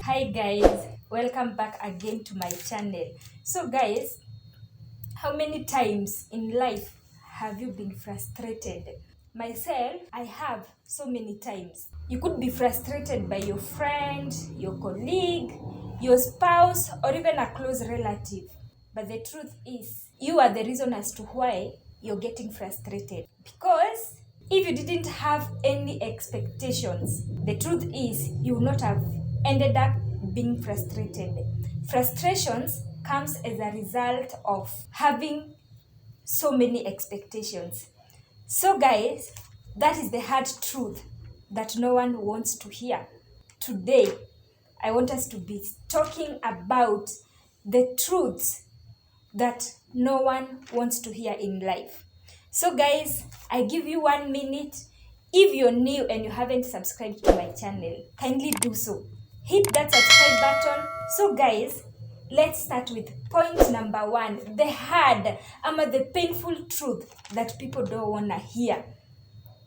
Hi guys, welcome back again to my channel. So guys, how many times in life have you been frustrated? Myself, I have so many times. You could be frustrated by your friend, your colleague, your spouse, or even a close relative. But the truth is, you are the reason as to why you're getting frustrated. Because if you didn't have any expectations, the truth is you would not have ended up being frustrated. Frustrations comes as a result of having so many expectations. So guys, that is the hard truth that no one wants to hear. Today, I want us to be talking about the truths that no one wants to hear in life. So guys, I give you 1 minute. If you're new and you haven't subscribed to my channel, kindly do so. Hit that subscribe button. So guys, let's start with point number 1, the hard the painful truth that people don't want to hear.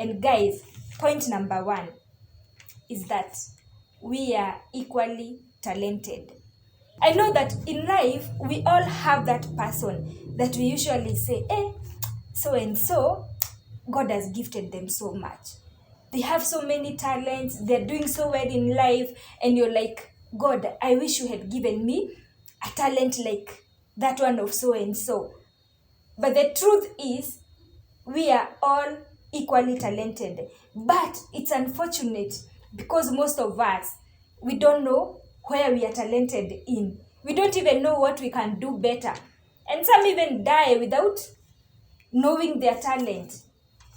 And guys, point number 1 is that we are equally talented. I know that in life, we all have that person that we usually say, so and so, God has gifted them so much. They have so many talents, they're doing so well in life, and you're like, God, I wish you had given me a talent like that one of so and so. But the truth is, we are all equally talented. But it's unfortunate because most of us, we don't know where we are talented in. We don't even know what we can do better. And some even die without knowing their talent.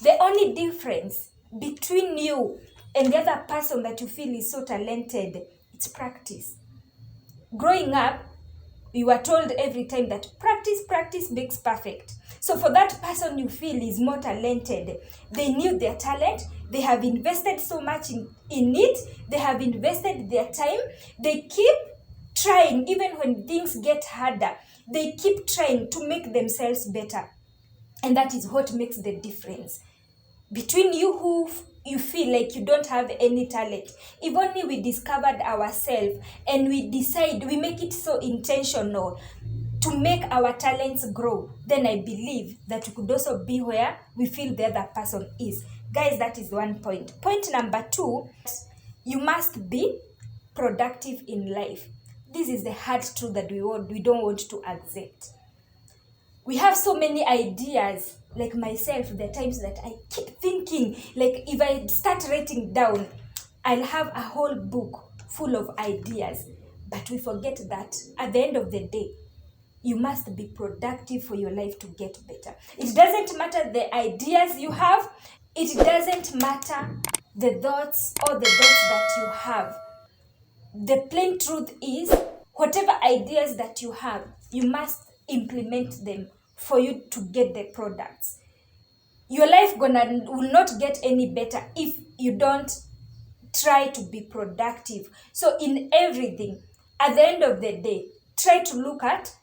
The only difference between you and the other person that you feel is so talented, it's practice. Growing up, we were told every time that practice makes perfect. So for that person you feel is more talented, they knew their talent, they have invested so much in it, they have invested their time, they keep trying even when things get harder, they keep trying to make themselves better. And that is what makes the difference between you who you feel like you don't have any talent. If only we discovered ourselves and we decide, we make it so intentional to make our talents grow, then I believe that we could also be where we feel the other person is. Guys, that is one point. Point number 2, you must be productive in life. This is the hard truth that we don't want to accept. We have so many ideas. Like myself, there are times that I keep thinking, like if I start writing down, I'll have a whole book full of ideas. But we forget that at the end of the day, you must be productive for your life to get better. It doesn't matter the ideas you have, it doesn't matter the thoughts or the thoughts that you have. The plain truth is, whatever ideas that you have, you must implement them for you to get the products. Your life will not get any better if you don't try to be productive. So in everything, at the end of the day, try to look at,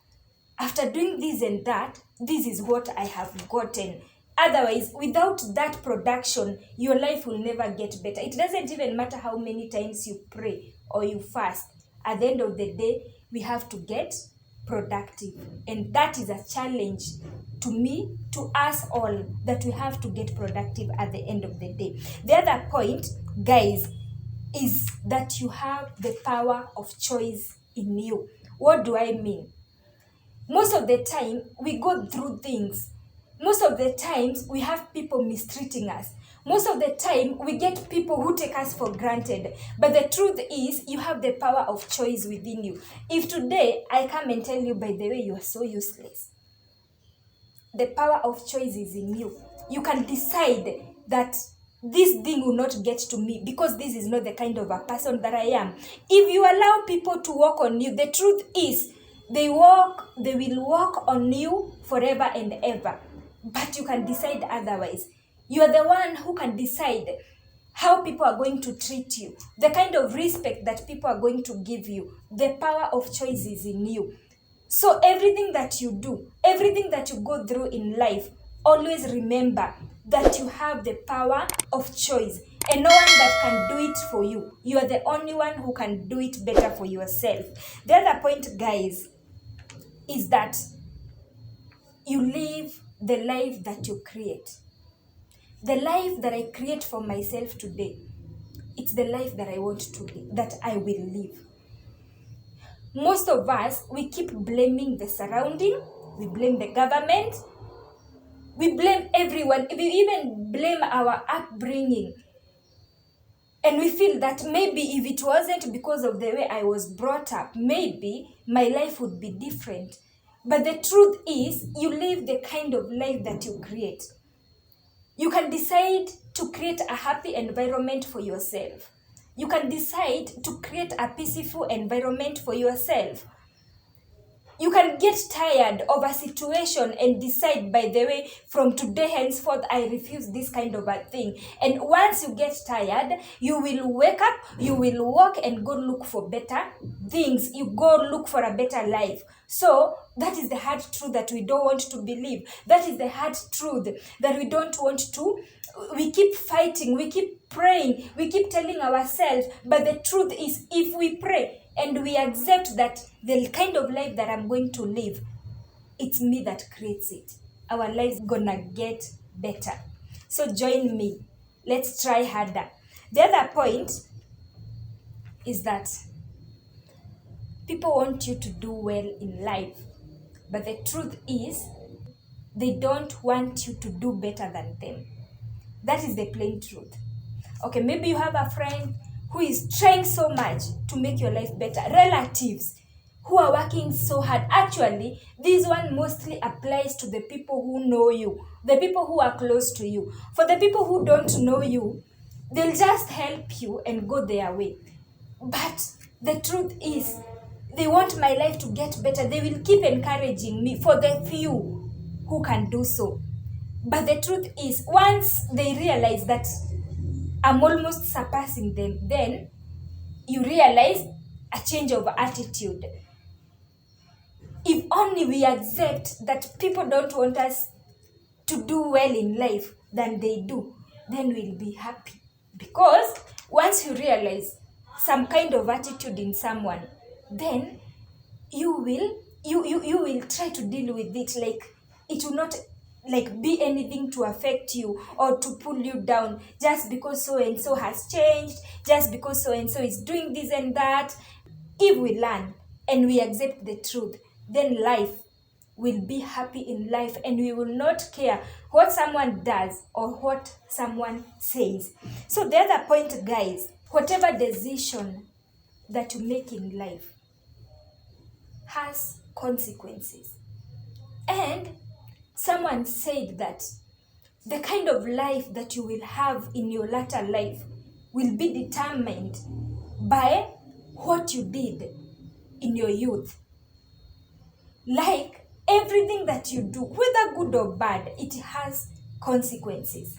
after doing this and that, this is what I have gotten. Otherwise, without that production, your life will never get better. It doesn't even matter how many times you pray or you fast. At the end of the day, we have to get productive. And that is a challenge to me, to us all, that we have to get productive at the end of the day. The other point, guys, is that you have the power of choice in you. What do I mean? Most of the time, we go through things. Most of the times, we have people mistreating us. Most of the time, we get people who take us for granted. But the truth is, you have the power of choice within you. If today, I come and tell you, by the way, you are so useless, the power of choice is in you. You can decide that this thing will not get to me because this is not the kind of a person that I am. If you allow people to walk on you, the truth is, they will walk on you forever and ever. But you can decide otherwise. You are the one who can decide how people are going to treat you, the kind of respect that people are going to give you. The power of choice is in you. So everything that you do, everything that you go through in life, always remember that you have the power of choice, and no one that can do it for you. You are the only one who can do it better for yourself. The other point, guys, is that you live the life that you create. The life that I create for myself today, it's the life that I want to live, that I will live. Most of us, we keep blaming the surrounding, we blame the government, we blame everyone, we even blame our upbringing. And we feel that maybe if it wasn't because of the way I was brought up, maybe my life would be different. But the truth is, you live the kind of life that you create. You can decide to create a happy environment for yourself. You can decide to create a peaceful environment for yourself. You can get tired of a situation and decide, by the way, from today henceforth, I refuse this kind of a thing. And once you get tired, you will wake up, you will walk and go look for better things. You go look for a better life. So that is the hard truth that we don't want to believe. That is the hard truth that we don't want to. We keep fighting, we keep praying, we keep telling ourselves. But the truth is, if we pray, and we accept that the kind of life that I'm going to live, it's me that creates it, our life's gonna get better. So join me. Let's try harder. The other point is that people want you to do well in life, but the truth is, they don't want you to do better than them. That is the plain truth. Okay, maybe you have a friend who is trying so much to make your life better. Relatives who are working so hard. Actually, this one mostly applies to the people who know you, the people who are close to you. For the people who don't know you, they'll just help you and go their way. But the truth is, they want my life to get better. They will keep encouraging me, for the few who can do so. But the truth is, once they realize that I'm almost surpassing them, then you realize a change of attitude. If only we accept that people don't want us to do well in life than they do, then we'll be happy. Because once you realize some kind of attitude in someone, then you will try to deal with it. Like, it will not be anything to affect you or to pull you down just because so and so has changed, just because so and so is doing this and that. If we learn and we accept the truth, then life will be happy in life, and we will not care what someone does or what someone says. So the other point, guys, whatever decision that you make in life has consequences. And someone said that the kind of life that you will have in your latter life will be determined by what you did in your youth. Like, everything that you do, whether good or bad, it has consequences.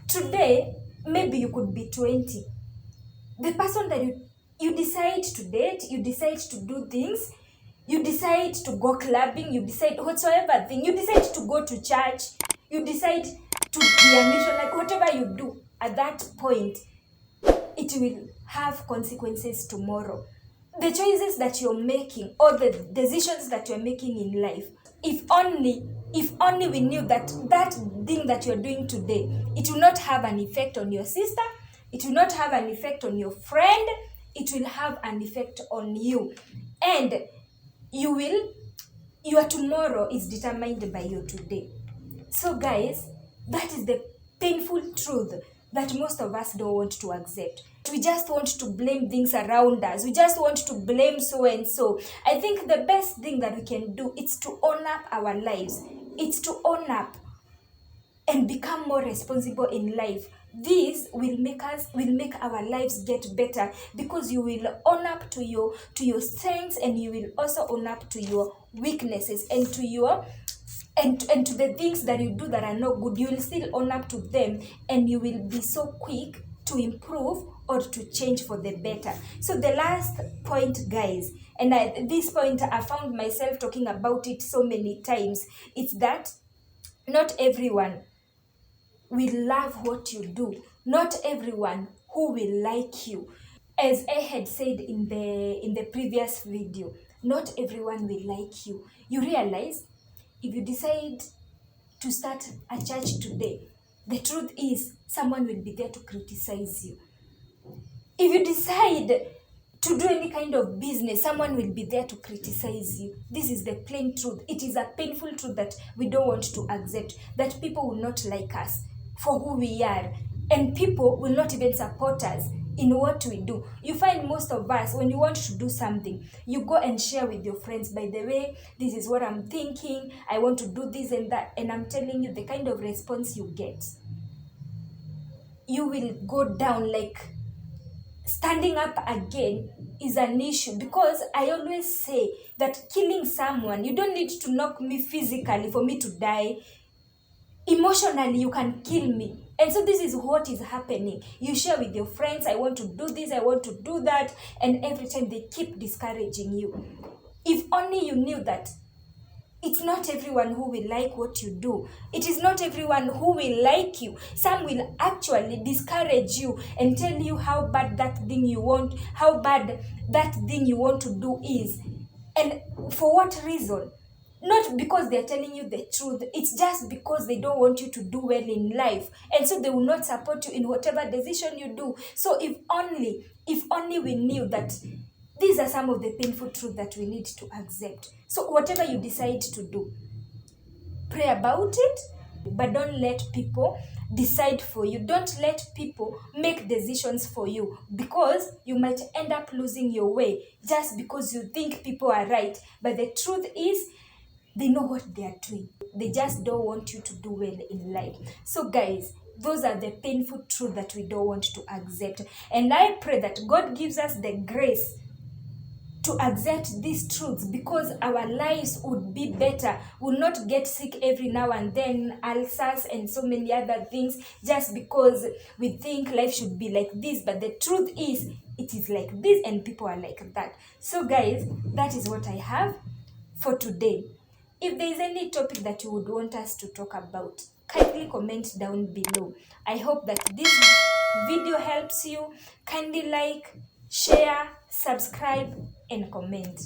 Today, maybe you could be 20. The person that you decide to date, you decide to do things, you decide to go clubbing, you decide whatsoever thing, you decide to go to church, you decide to be a missionary, whatever you do at that point, it will have consequences tomorrow. The choices that you're making, or the decisions that you're making in life, if only we knew that that thing that you're doing today, it will not have an effect on your sister, it will not have an effect on your friend, it will have an effect on you. And your tomorrow is determined by your today. So guys, that is the painful truth that most of us don't want to accept. We just want to blame things around us. We just want to blame so and so. I think the best thing that we can do is to own up our lives. It's to own up and become more responsible in life. This will make our lives get better, because you will own up to your strengths, and you will also own up to your weaknesses, and to your and to the things that you do that are not good. You will still own up to them, and you will be so quick to improve or to change for the better. So the last point, guys, and this point I found myself talking about it so many times, it's that not everyone will love what you do. Not everyone who will like you. As I had said in the previous video, not everyone will like you. You realize if you decide to start a church today, the truth is someone will be there to criticize you. If you decide to do any kind of business, someone will be there to criticize you. This is the plain truth. It is a painful truth that we don't want to accept, that people will not like us for who we are, and people will not even support us in what we do. You find most of us, when you want to do something, you go and share with your friends, by the way, this is what I'm thinking, I want to do this and that, and I'm telling you, the kind of response you get, you will go down. Like, standing up again is an issue, because I always say that killing someone, you don't need to knock me physically for me to die. Emotionally, you can kill me. And so this is what is happening. You share with your friends, I want to do this, I want to do that, and every time they keep discouraging you. If only you knew that it's not everyone who will like what you do. It is not everyone who will like you. Some will actually discourage you and tell you how bad that thing you want to do is. And for what reason? Not because they're telling you the truth. It's just because they don't want you to do well in life. And so they will not support you in whatever decision you do. So if only we knew that these are some of the painful truths that we need to accept. So whatever you decide to do, pray about it, but don't let people decide for you. Don't let people make decisions for you, because you might end up losing your way just because you think people are right. But the truth is, they know what they are doing. They just don't want you to do well in life. So guys, those are the painful truths that we don't want to accept. And I pray that God gives us the grace to accept these truths, because our lives would be better. We'll not get sick every now and then, ulcers and so many other things, just because we think life should be like this. But the truth is, it is like this and people are like that. So guys, that is what I have for today. If there is any topic that you would want us to talk about, kindly comment down below. I hope that this video helps you. Kindly like, share, subscribe, and comment.